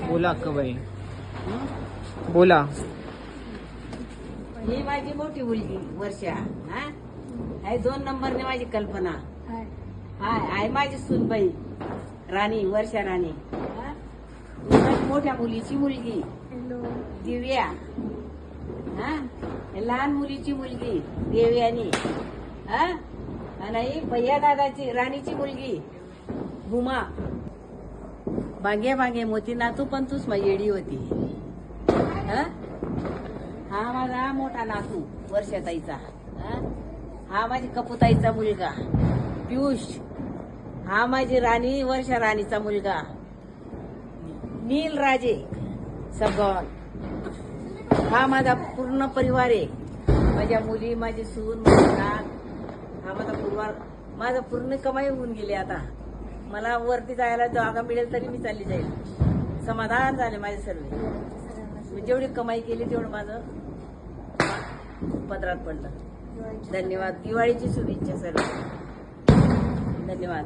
बोला अक्काबाई, बोला. ही माझी मोठी मुलगी वर्षा. हा आहे 2 नंबरने माझी कल्पना. हाय आहे माझी सुनबाई राणी, वर्षा राणी. हा? ही माझी मोठ्या मुलीची मुलगी दिव्या. हा हे लहान मुलीची मुलगी देवयानी. हा आणि भैया दादाची राणीची मुलगी भूमा. बागे बागे मोती नातू पण तूच माझी येडी होती. हा माझा मोठा नातू वर्षाताईचा. हा माझी कपुताईचा मुलगा पियुष. हा माझी राणी वर्षा राणीचा मुलगा नील राजे सबगॉन. हा माझा पूर्ण परिवार आहे. माझ्या मुली, माझी सून, माझी नात. हा माझा परिवार. माझं पूर्ण कमाई होऊन गेली. आता मला वरती जायला जागा मिळेल तरी मी चालली जाईल. समाधान झाले माझे सर्व. मी जेवढी कमाई केली तेवढं माझं पदरात पडलं. धन्यवाद. दिवाळीची शुभेच्छा सर्व. धन्यवाद.